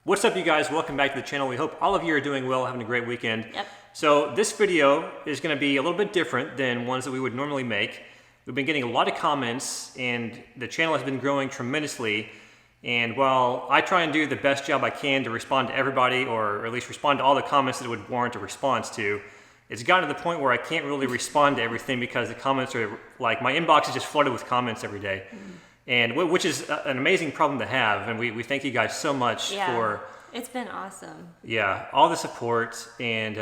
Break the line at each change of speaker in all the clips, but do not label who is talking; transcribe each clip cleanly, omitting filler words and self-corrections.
What's up, you guys? Welcome back to the channel. We hope all of you are doing well, having a great weekend.
Yep.
So this video is going to be a little bit different than ones that we would normally make. We've been getting a lot of comments and the channel has been growing tremendously. And while I try and do the best job I can to respond to everybody, or at least respond to all the comments that would warrant a response to, it's gotten to the point where I can't really respond to everything because the comments are like, my inbox is just flooded with comments every day. And which is an amazing problem to have, and we thank you guys so much for.
It's been awesome.
Yeah, all the support and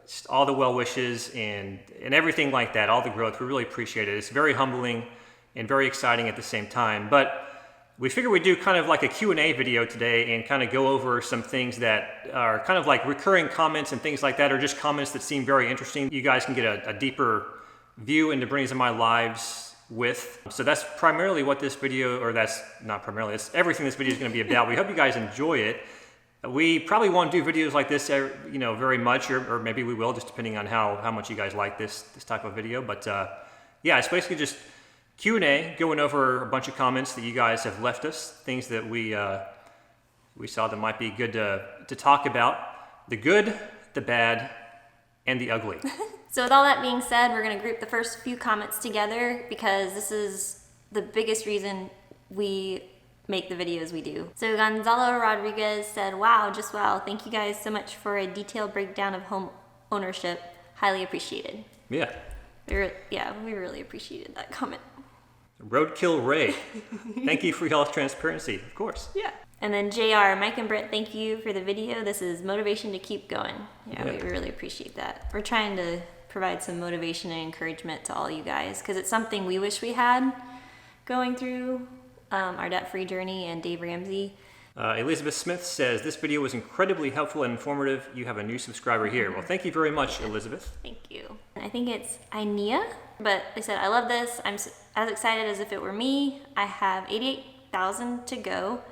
just all the well wishes and everything like that, all the growth. We really appreciate it. It's very humbling and very exciting at the same time. But we figured we'd do kind of like a Q&A video today and kind of go over some things that are kind of like recurring comments and things like that, or just comments that seem very interesting. You guys can get a deeper view into Brittany's and my lives with. So that's primarily what this video, or that's not primarily, it's everything this video is going to be about. We hope you guys enjoy it. We probably won't do videos like this, very much, or maybe we will, just depending on how much you guys like this type of video. But yeah, it's basically just Q&A, going over a bunch of comments that you guys have left us, things that we saw that might be good to talk about, the good, the bad, and the ugly.
So with all that being said, we're going to group the first few comments together because this is the biggest reason we make the videos we do. So Gonzalo Rodriguez said, wow, just wow. Thank you guys so much for a detailed breakdown of home ownership. Highly appreciated.
Yeah.
We really appreciated that comment.
Roadkill Ray. Thank you for y'all's transparency, of course.
Yeah. And then JR, Mike and Britt, thank you for the video. This is motivation to keep going. Yeah, we really appreciate that. We're trying to provide some motivation and encouragement to all you guys because it's something we wish we had going through our debt-free journey. And Dave Ramsey.
Elizabeth Smith says, this video was incredibly helpful and informative. You have a new subscriber here. Well, thank you very much, Elizabeth.
Thank you. I think it's Inea, but they said, I love this. I'm as excited as if it were me. I have 88,000 to go.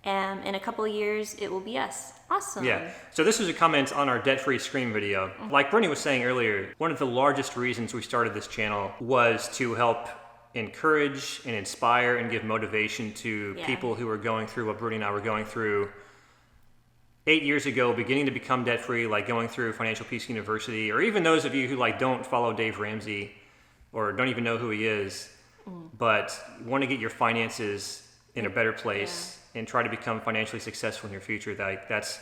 And in a couple of years, it will be us. Awesome.
Yeah. So this was a comment on our debt-free Scream video. Like Brittany was saying earlier, one of the largest reasons we started this channel was to help encourage and inspire and give motivation to people who are going through what Brittany and I were going through 8 years ago, beginning to become debt-free, like going through Financial Peace University, or even those of you who like don't follow Dave Ramsey or don't even know who he is, but want to get your finances in a better place and try to become financially successful in your future. That's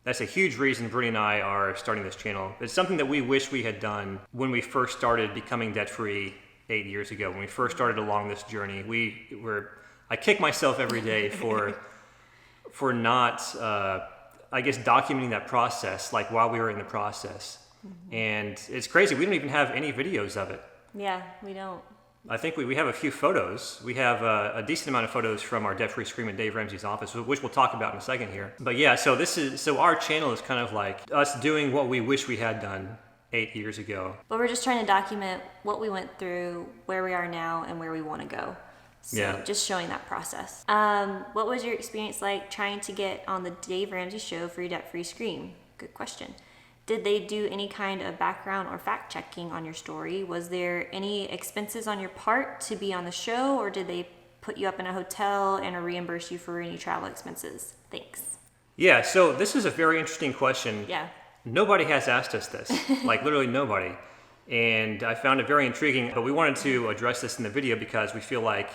a huge reason Brittany and I are starting this channel. It's something that we wish we had done when we first started becoming debt-free 8 years ago. When we first started along this journey, I kick myself every day for not, I guess, documenting that process, like while we were in the process. And it's crazy. We don't even have any videos of it.
Yeah, we don't.
I think we have a few photos. We have a decent amount of photos from our debt-free Scream at Dave Ramsey's office, which we'll talk about in a second here. But yeah, so our channel is kind of like us doing what we wish we had done 8 years ago.
But we're just trying to document what we went through, where we are now, and where we want to go. So just showing that process. What was your experience like trying to get on the Dave Ramsey show for your debt-free Scream? Good question. Did they do any kind of background or fact checking on your story? Was there any expenses on your part to be on the show, or did they put you up in a hotel and reimburse you for any travel expenses? Thanks.
Yeah, so this is a very interesting question.
Yeah.
Nobody has asked us this, like literally nobody. And I found it very intriguing, but we wanted to address this in the video because we feel like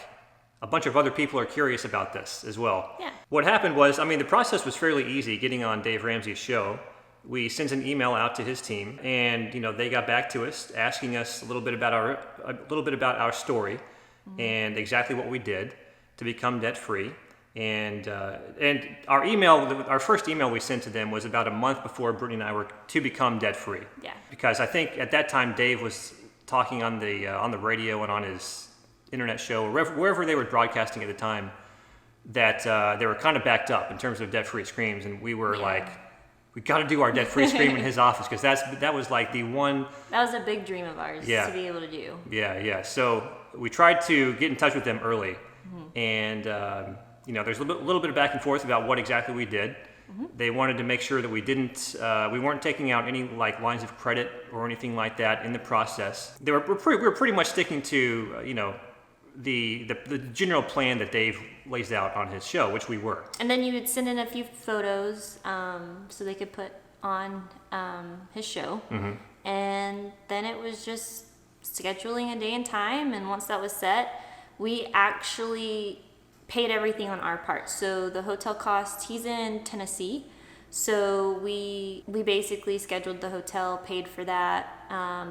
a bunch of other people are curious about this as well.
Yeah.
What happened was, the process was fairly easy getting on Dave Ramsey's show. We sent an email out to his team, and they got back to us asking us a little bit about our story and exactly what we did to become debt free. And our first email we sent to them was about a month before Brittany and I were to become debt free.
Yeah.
Because I think at that time Dave was talking on the radio and on his internet show, or wherever they were broadcasting at the time, that they were kind of backed up in terms of debt free Screams, and we were like, we got to do our debt-free Scream in his office because that was like the one.
That was a big dream of ours to be able to do.
Yeah. So we tried to get in touch with them early, and there's a little bit of back and forth about what exactly we did. They wanted to make sure that we weren't taking out any like lines of credit or anything like that in the process. We were pretty much sticking to the general plan that Dave lays out on his show, which we were.
And then you would send in a few photos so they could put on his show.
Mm-hmm.
And then it was just scheduling a day and time. And once that was set, we actually paid everything on our part. So the hotel cost, he's in Tennessee. So we basically scheduled the hotel, paid for that,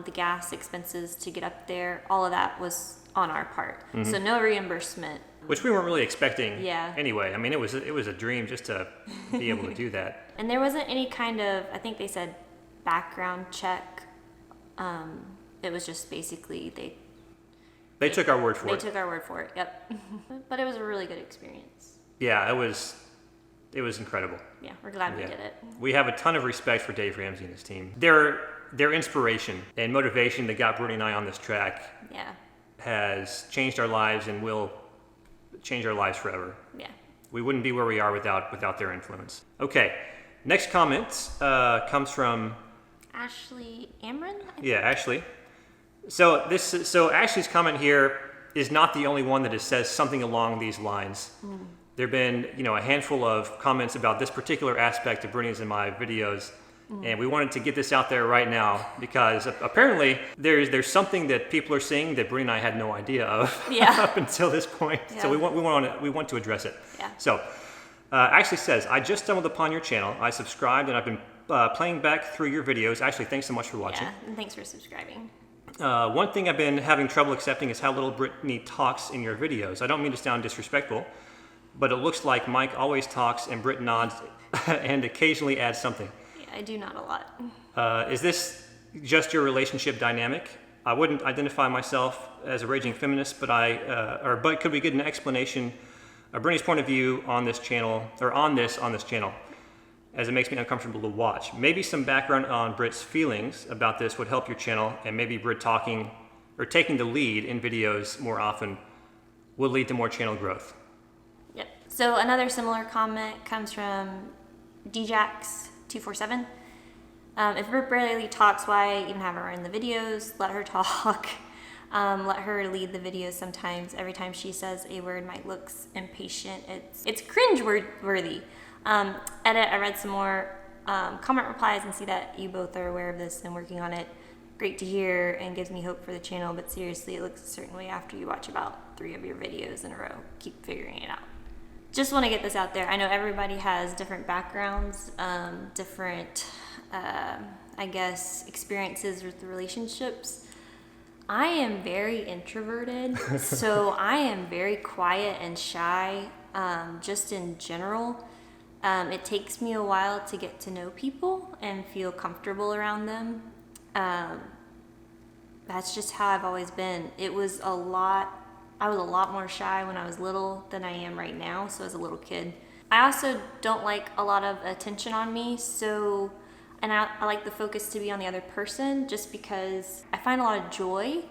the gas expenses to get up there, all of that was on our part.
Mm-hmm.
So no reimbursement.
Which we weren't really expecting.
Yeah.
Anyway, I mean, it was a dream just to be able to do that.
And there wasn't any kind of, I think they said background check. It was just basically
They took our word for it.
They took our word for it. Yep. But it was a really good experience.
Yeah, it was incredible.
Yeah, we're glad we did it.
We have a ton of respect for Dave Ramsey and his team. Their inspiration and motivation that got Brittany and I on this track has changed our lives and will change our lives forever.
Yeah.
We wouldn't be where we are without their influence. Okay, next comment comes from
Ashley Amron?
Yeah, Ashley. So Ashley's comment here is not the only one that it says something along these lines. There have been, a handful of comments about this particular aspect of Brittany's and my videos, and we wanted to get this out there right now because apparently there's something that people are seeing that Brittany and I had no idea of up until this point. Yeah. So we want to address it.
Yeah.
So Ashley says, I just stumbled upon your channel. I subscribed and I've been playing back through your videos. Ashley, thanks so much for watching.
Yeah, and thanks for subscribing.
One thing I've been having trouble accepting is how little Brittany talks in your videos. I don't mean to sound disrespectful, but it looks like Mike always talks and Britt nods and occasionally adds something.
Yeah, I do nod a lot.
Is this just your relationship dynamic? I wouldn't identify myself as a raging feminist, but could we get an explanation of Brittany's point of view on this channel, or on this channel, as it makes me uncomfortable to watch? Maybe some background on Britt's feelings about this would help your channel, and maybe Britt talking or taking the lead in videos more often would lead to more channel growth.
Yep. So another similar comment comes from DJax247. If Britt barely talks, why even have her in the videos? Let her talk. Let her lead the videos sometimes. Every time she says a word, Mike looks impatient. It's cringe-worthy. Edit, I read some more comment replies and see that you both are aware of this and working on it. Great to hear and gives me hope for the channel, but seriously, it looks a certain way after you watch about 3 of your videos in a row. Keep figuring it out. Just want to get this out there. I know everybody has different backgrounds, different, experiences with the relationships. I am very introverted, so I am very quiet and shy, just in general. It takes me a while to get to know people and feel comfortable around them. That's just how I've always been. I was a lot more shy when I was little than I am right now, so as a little kid. I also don't like a lot of attention on me, and I like the focus to be on the other person just because I find a lot of joy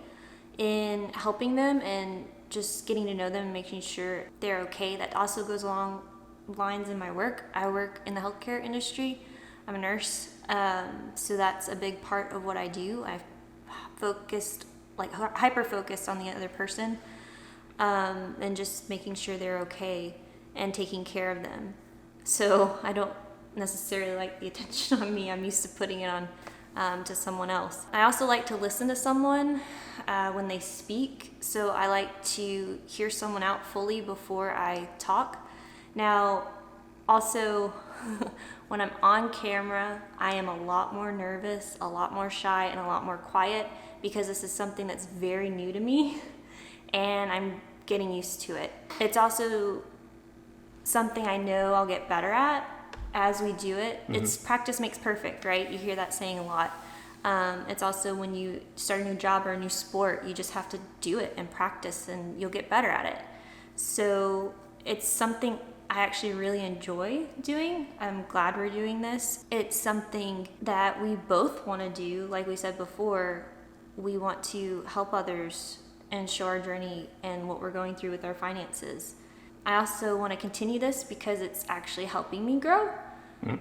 in helping them and just getting to know them and making sure they're okay. That also goes along lines in my work. I work in the healthcare industry. I'm a nurse, so that's a big part of what I do. I've hyper focused on the other person, and just making sure they're okay and taking care of them. So I don't necessarily like the attention on me. I'm used to putting it on to someone else. I also like to listen to someone when they speak, so I like to hear someone out fully before I talk. Now, also, when I'm on camera, I am a lot more nervous, a lot more shy, and a lot more quiet because this is something that's very new to me, and I'm getting used to it. It's also something I know I'll get better at as we do it. Mm-hmm. It's practice makes perfect, right? You hear that saying a lot. It's also when you start a new job or a new sport, you just have to do it and practice and you'll get better at it. So it's something I actually really enjoy doing. I'm glad we're doing this. It's something that we both want to do. Like we said before, we want to help others and show our journey and what we're going through with our finances. I also want to continue this because it's actually helping me grow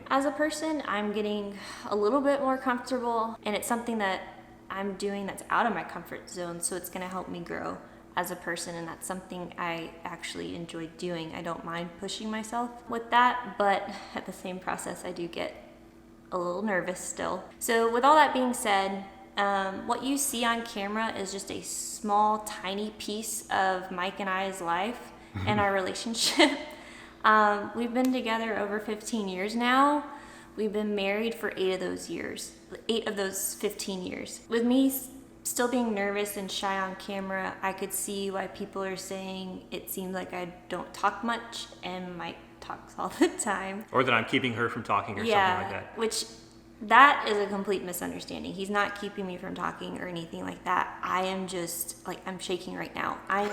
as a person. I'm getting a little bit more comfortable, and it's something that I'm doing that's out of my comfort zone, so it's going to help me grow as a person, and that's something I actually enjoy doing. I don't mind pushing myself with that, but at the same process, I do get a little nervous still. So with all that being said, what you see on camera is just a small, tiny piece of Mike and I's life and our relationship. We've been together over 15 years now. We've been married for 8 of those 15 years. With me still being nervous and shy on camera, I could see why people are saying it seems like I don't talk much and Mike talks all the time.
Or that I'm keeping her from talking or something like that.
Which that is a complete misunderstanding. He's not keeping me from talking or anything like that. I am just, like, I'm shaking right now. I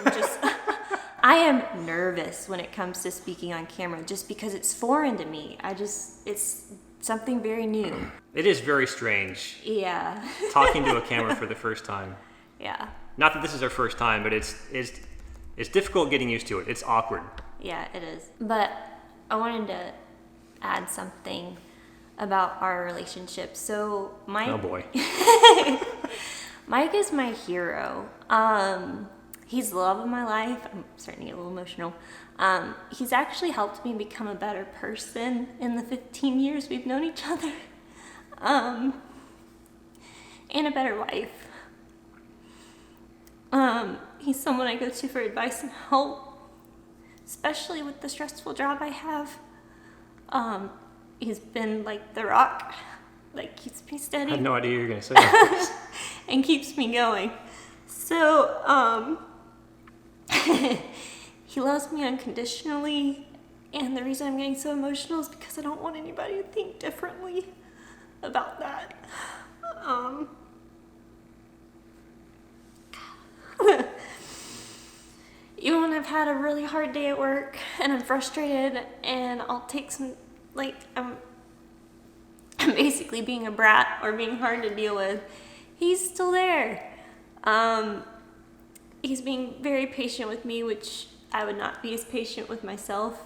am nervous when it comes to speaking on camera just because it's foreign to me. It's something very new.
It is very strange.
Yeah.
Talking to a camera for the first time.
Yeah.
Not that this is our first time, but it's difficult getting used to it. It's awkward.
Yeah, it is. But I wanted to add something about our relationship. So Mike.
Oh boy.
Mike is my hero. He's the love of my life. I'm starting to get a little emotional. He's actually helped me become a better person in the 15 years we've known each other. And a better wife. He's someone I go to for advice and help, especially with the stressful job I have. He's been like the rock, like keeps me steady.
I had no idea you were going to say that.
And keeps me going. So, he loves me unconditionally, and the reason I'm getting so emotional is because I don't want anybody to think differently about that. Even when I've had a really hard day at work and I'm frustrated and I'll take some, like, I'm basically being a brat or being hard to deal with, he's still there. He's being very patient with me, which I would not be as patient with myself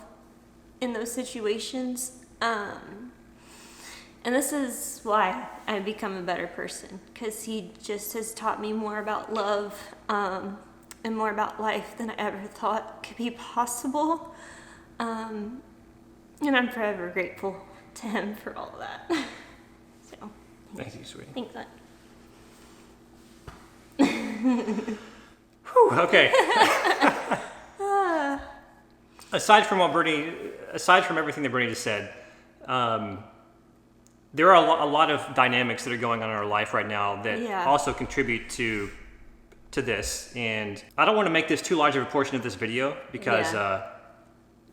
in those situations. And this is why I've become a better person, because he just has taught me more about love and more about life than I ever thought could be possible. And I'm forever grateful to him for all of that. So,
Thank you, sweetie.
thanks, Aunt.
Okay. Aside from everything that Brittany just said, there are a lot of dynamics that are going on in our life right now that also contribute to this. And I don't want to make this too large of a portion of this video because,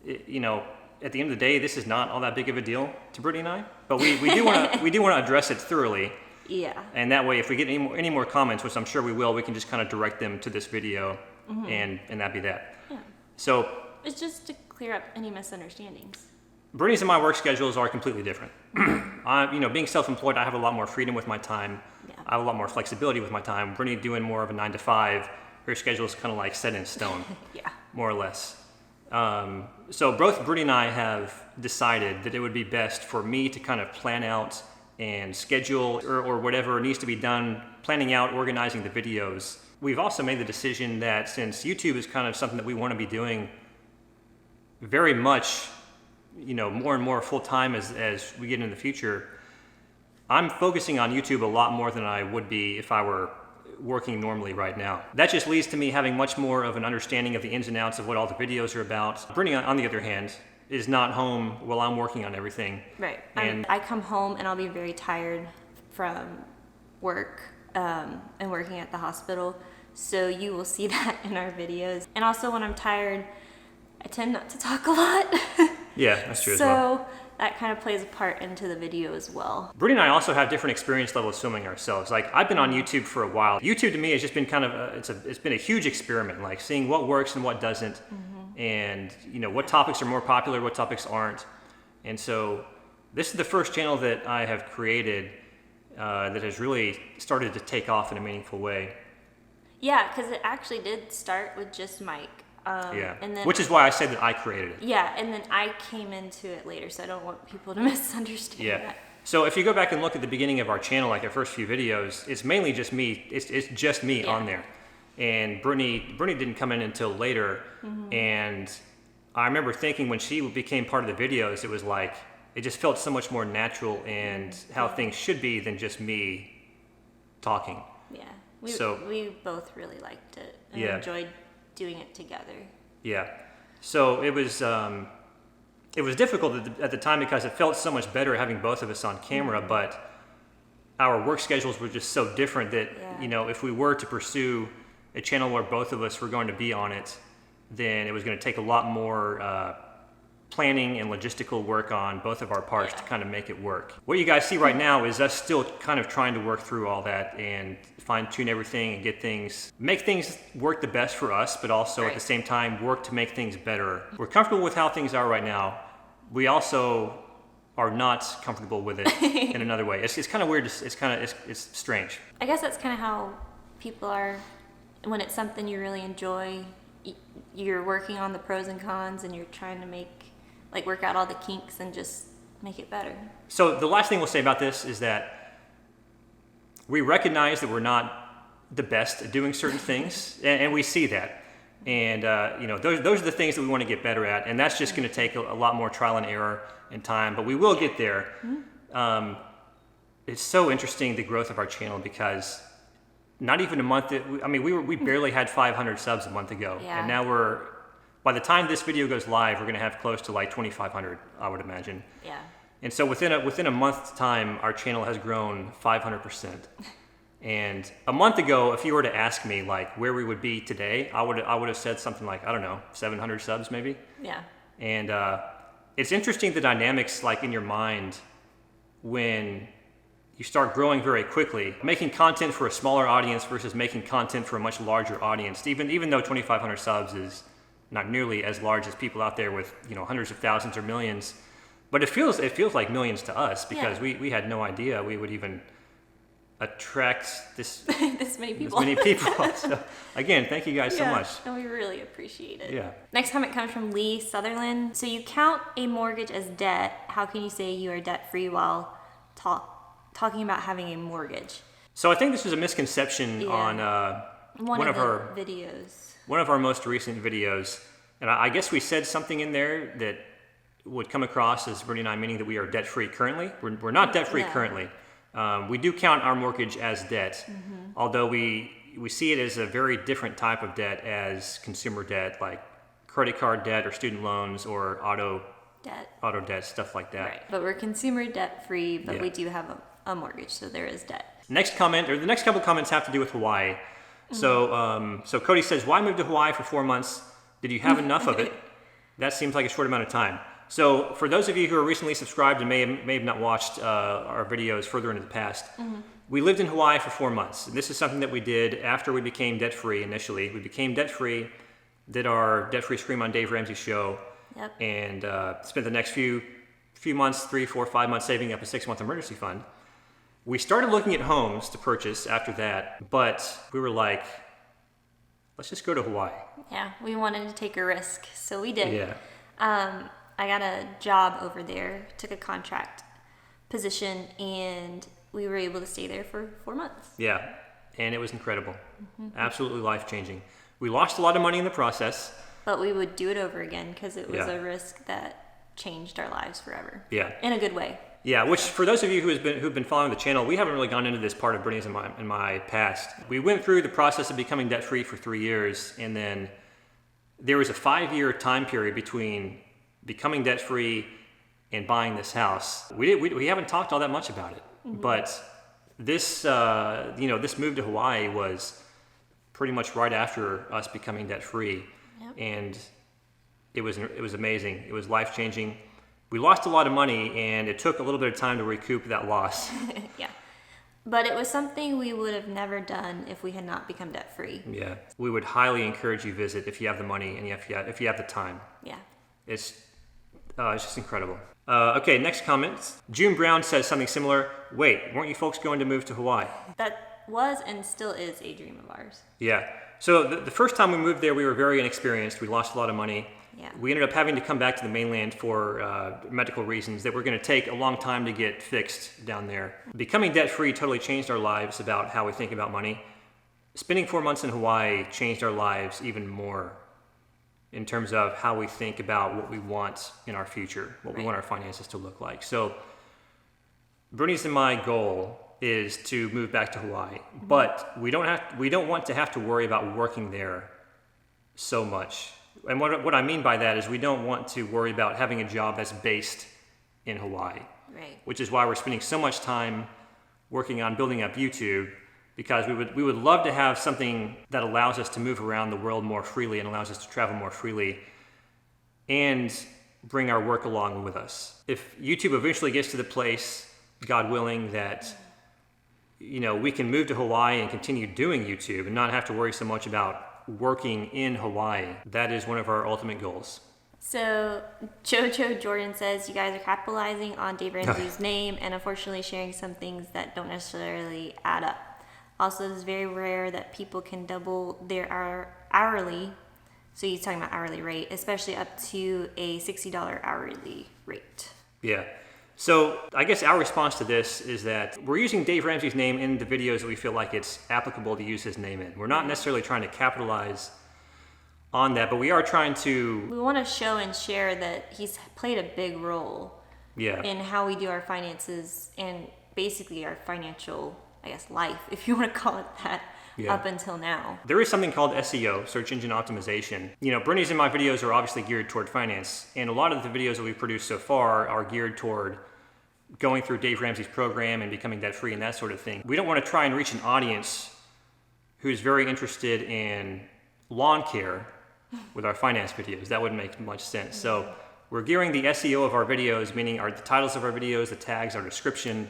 you know, at the end of the day, this is not all that big of a deal to Brittany and I. But we do want to address it thoroughly.
Yeah.
And that way, if we get any more comments, which I'm sure we will, we can just kind of direct them to this video, and that'd be that. Yeah. So
it's just to clear up any misunderstandings.
Brittany's and my work schedules are completely different. Being self-employed, I have a lot more freedom with my time. Yeah. I have a lot more flexibility with my time. Brittany doing more of a 9 to 5, her schedule is kind of like set in stone.
Yeah.
More or less. So both Brittany and I have decided that it would be best for me to kind of plan out and schedule or whatever needs to be done, planning out, organizing the videos. We've also made the decision that since YouTube is kind of something that we want to be doing very much, more and more full time as we get into the future, I'm focusing on YouTube a lot more than I would be if I were working normally right now. That just leads to me having much more of an understanding of the ins and outs of what all the videos are about. Brittany, on the other hand, is not home while I'm working on everything.
Right. And I come home and I'll be very tired from work and working at the hospital. So you will see that in our videos. And also when I'm tired, I tend not to talk a lot.
Yeah, that's true as well.
So that kind of plays a part into the video as well.
Brittany and I also have different experience levels swimming ourselves. Like, I've been on YouTube for a while. YouTube to me has just been kind of it's been a huge experiment, like seeing what works and what doesn't. And what topics are more popular, what topics aren't. And so this is the first channel that I have created that has really started to take off in a meaningful way.
Yeah, because it actually did start with just Mike.
And then, which is why I said that I created it.
Yeah, and then I came into it later, so I don't want people to misunderstand that.
So if you go back and look at the beginning of our channel, like our first few videos, it's mainly just me. It's just me on there. and Brittany didn't come in until later. And I remember thinking when she became part of the videos, it was like, it just felt so much more natural and how things should be than just me talking.
Yeah, we both really liked it and enjoyed doing it together.
Yeah, so it was difficult at the time because it felt so much better having both of us on camera, but our work schedules were just so different that, if we were to pursue a channel where both of us were going to be on it, then it was going to take a lot more planning and logistical work on both of our parts to kind of make it work. What you guys see right now is us still kind of trying to work through all that and fine tune everything and make things work the best for us, but also at the same time work to make things better. We're comfortable with how things are right now. We also are not comfortable with it in another way. It's kind of weird. It's strange.
I guess that's kind of how people are when it's something you really enjoy. You're working on the pros and cons, and you're trying to work out all the kinks and just make it better. So
the last thing we'll say about this is that we recognize that we're not the best at doing certain things, and we see that. And those are the things that we want to get better at, and that's just going to take a lot more trial and error and time, but we will get there. It's so interesting, the growth of our channel, because not even a month, we barely had 500 subs a month ago, and now by the time this video goes live, we're going to have close to like 2,500, I would imagine. Yeah. And so within a month's time, our channel has grown 500%. And a month ago, if you were to ask me like where we would be today, I would have said something like, I don't know, 700 subs maybe. Yeah. And it's interesting, the dynamics like in your mind when you start growing very quickly, making content for a smaller audience versus making content for a much larger audience. Even though 2,500 subs is not nearly as large as people out there with hundreds of thousands or millions, but it feels like millions to us because we had no idea we would even attract this many people. So again, thank you guys so much.
And we really appreciate it. Yeah. Next comment comes from Lee Sutherland. So you count a mortgage as debt. How can you say you are debt free while talking about having a mortgage?
So I think this is a misconception on one of our
videos.
One of our most recent videos. And I guess we said something in there that would come across as Brittany and I meaning that we are debt free currently. We're not debt free currently. We do count our mortgage as debt, although we see it as a very different type of debt as consumer debt, like credit card debt or student loans or auto debt, stuff like that.
Right. But we're consumer debt free, but we do have a mortgage, so there is debt.
The next couple comments have to do with Hawaii. So Cody says, why move to Hawaii for 4 months? Did you have enough of it? That seems like a short amount of time. So for those of you who are recently subscribed and may have not watched our videos further into the past, we lived in Hawaii for 4 months. And this is something that we did after we became debt-free initially. We became debt-free, did our debt-free Scream on Dave Ramsey show, and spent the next few months, 3, 4, 5 months saving up a 6-month emergency fund. We started looking at homes to purchase after that, but we were like, let's just go to Hawaii.
Yeah, we wanted to take a risk, so we did. Yeah. I got a job over there, took a contract position, and we were able to stay there for 4 months.
Yeah, and it was incredible. Absolutely life-changing. We lost a lot of money in the process.
But we would do it over again because it was a risk that changed our lives forever. Yeah. In a good way.
Yeah, which for those of you who've been following the channel, we haven't really gone into this part of Brittany's and my past. We went through the process of becoming debt-free for 3 years, and then there was a 5-year time period between becoming debt-free and buying this house. We haven't talked all that much about it, but this this move to Hawaii was pretty much right after us becoming debt-free, and it was amazing. It was life-changing. We lost a lot of money, and it took a little bit of time to recoup that loss.
Yeah. But it was something we would have never done if we had not become debt-free.
Yeah. We would highly encourage you to visit if you have the money and if you have the time.
Yeah.
It's just incredible. Okay, next comment. June Brown says something similar. Wait, weren't you folks going to move to Hawaii?
That was and still is a dream of ours.
Yeah. So the first time we moved there, we were very inexperienced. We lost a lot of money.
Yeah.
We ended up having to come back to the mainland for medical reasons that were going to take a long time to get fixed down there. Becoming debt-free totally changed our lives about how we think about money. spending 4 months in Hawaii changed our lives even more in terms of how we think about what we want in our future, what we want our finances to look like. So Brittany's and my goal is to move back to Hawaii, but we don't want to have to worry about working there so much. And what I mean by that is we don't want to worry about having a job that's based in Hawaii, which is why we're spending so much time working on building up YouTube, because we would love to have something that allows us to move around the world more freely and allows us to travel more freely and bring our work along with us. If YouTube eventually gets to the place, God willing, that we can move to Hawaii and continue doing YouTube and not have to worry so much about working in Hawaii, that is one of our ultimate goals.
So Jojo Jordan says you guys are capitalizing on Dave Ramsey's name and unfortunately sharing some things that don't necessarily add up. Also, it's very rare that people can double their hourly, so he's talking about hourly rate, especially up to a $60 hourly rate.
Yeah. So I guess our response to this is that we're using Dave Ramsey's name in the videos that we feel like it's applicable to use his name in. We're not necessarily trying to capitalize on that, but we are trying to...
We want to show and share that he's played a big role in how we do our finances and basically our financial, I guess, life, if you want to call it that, up until now.
There is something called SEO, search engine optimization. Brittany's and my videos are obviously geared toward finance, and a lot of the videos that we've produced so far are geared toward going through Dave Ramsey's program and becoming debt-free and that sort of thing. We don't want to try and reach an audience who's very interested in lawn care with our finance videos. That wouldn't make much sense. So we're gearing the SEO of our videos, meaning the titles of our videos, the tags, our description.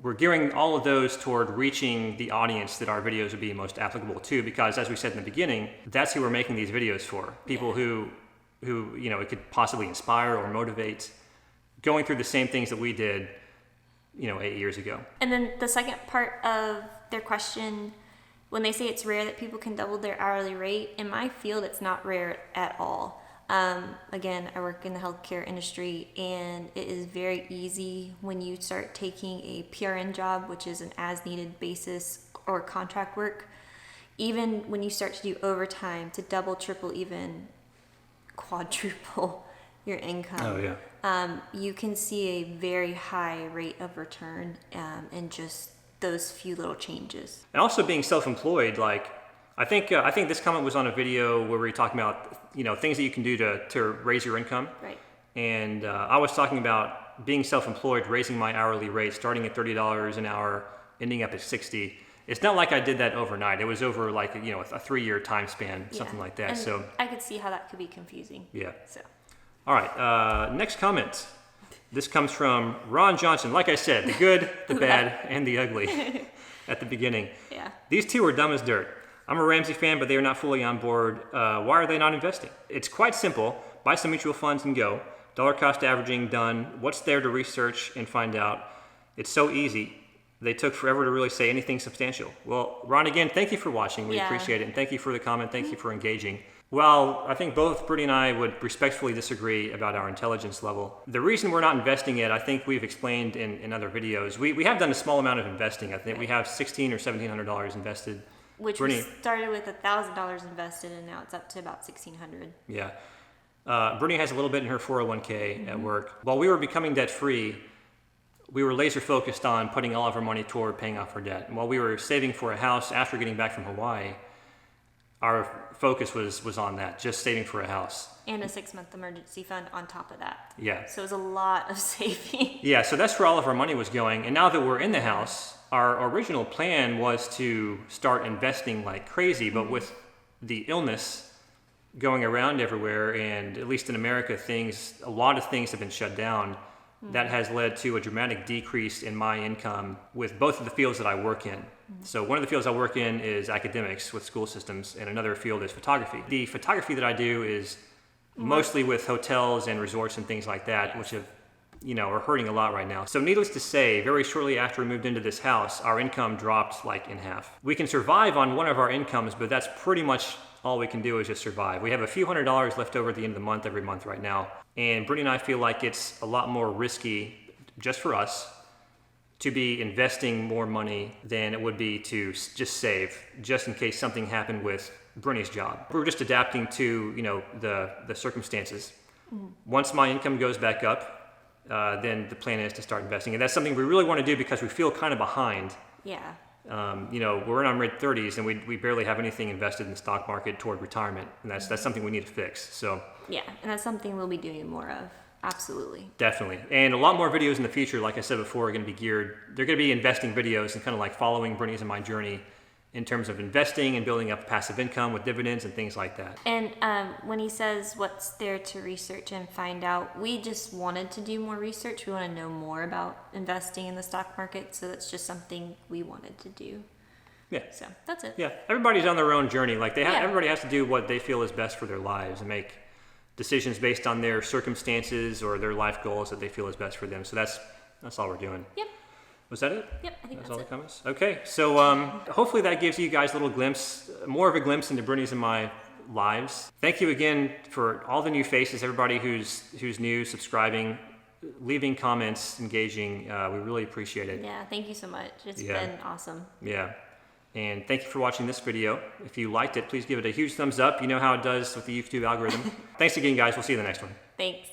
We're gearing all of those toward reaching the audience that our videos would be most applicable to, because as we said in the beginning, that's who we're making these videos for. People who it could possibly inspire or motivate, going through the same things that we did, 8 years ago. And
then the second part of their question, when they say it's rare that people can double their hourly rate, in my field, it's not rare at all. Again, I work in the healthcare industry, and it is very easy when you start taking a PRN job, which is an as-needed basis or contract work, even when you start to do overtime, to double, triple, even quadruple your income.
Oh, yeah.
You can see a very high rate of return in just those few little changes.
And also being self-employed, I think this comment was on a video where we were talking about things that you can do to raise your income.
Right. And
I was talking about being self-employed, raising my hourly rate, starting at $30 an hour, ending up at $60. It's not like I did that overnight. It was over a 3-year time span, something like that.
And
so
I could see how that could be confusing.
Yeah.
So.
All right. Next comment. This comes from Ron Johnson. Like I said, the good, the bad, and the ugly at the beginning.
Yeah.
These two are dumb as dirt. I'm a Ramsey fan, but they are not fully on board. Why are they not investing? It's quite simple. Buy some mutual funds and go. Dollar cost averaging done. What's there to research and find out? It's so easy. They took forever to really say anything substantial. Well, Ron, again, thank you for watching. We appreciate it. And thank you for the comment. Thank you for engaging. Well, I think both Brittany and I would respectfully disagree about our intelligence level. The reason we're not investing yet, I think we've explained in other videos. We have done a small amount of investing. I think we have $1,600 or $1,700 invested.
Which we started with $1,000 invested, and now it's up to about $1,600.
Yeah. Brittany has a little bit in her 401k at work. While we were becoming debt-free, we were laser focused on putting all of our money toward paying off our debt. And while we were saving for a house after getting back from Hawaii, our focus was on that, just saving for a house.
And a 6-month emergency fund on top of that.
Yeah.
So it was a lot of saving.
Yeah, so that's where all of our money was going. And now that we're in the house, our original plan was to start investing like crazy, but with the illness going around everywhere, and at least in America, a lot of things have been shut down. That has led to a dramatic decrease in my income with both of the fields that I work in. So one of the fields I work in is academics with school systems, and another field is photography. The photography that I do is mostly with hotels and resorts and things like that, which have, are hurting a lot right now. So needless to say, very shortly after we moved into this house, our income dropped in half. We can survive on one of our incomes, but that's pretty much all we can do is just survive. We have a few $100s left over at the end of the month every month right now. And Brittany and I feel like it's a lot more risky, just for us, to be investing more money than it would be to just save, just in case something happened with Bruni's job. We're just adapting to, you know, the circumstances. Once my income goes back up, then the plan is to start investing. And that's something we really want to do because we feel kind of behind.
Yeah.
You know, we're in our mid-30s and we barely have anything invested in the stock market toward retirement. And that's something we need to fix. So
yeah, and that's something we'll be doing more of. Absolutely.
Definitely. And a lot more videos in the future, like I said before, are going to be geared. They're going to be investing videos and kind of like following Bruni's and my journey in terms of investing and building up passive income with dividends and things like that.
And when he says what's there to research and find out, we just wanted to do more research. We want to know more about investing in the stock market. So that's just something we wanted to do.
Yeah.
So that's it.
Yeah. Everybody's on their own journey. Like everybody has to do what they feel is best for their lives and make decisions based on their circumstances or their life goals that they feel is best for them. So that's all we're doing.
Yep.
Was that it?
Yep, I think that's
all
it.
the comments. Okay, so hopefully that gives you guys a little glimpse, more of a glimpse into Bruni's and my lives. Thank you again for all the new faces, everybody who's new, subscribing, leaving comments, engaging. We really appreciate it.
Yeah, thank you so much. It's been awesome.
Yeah. And thank you for watching this video. If you liked it, please give it a huge thumbs up. You know how it does with the YouTube algorithm. Thanks again, guys. We'll see you in the next one.
Thanks.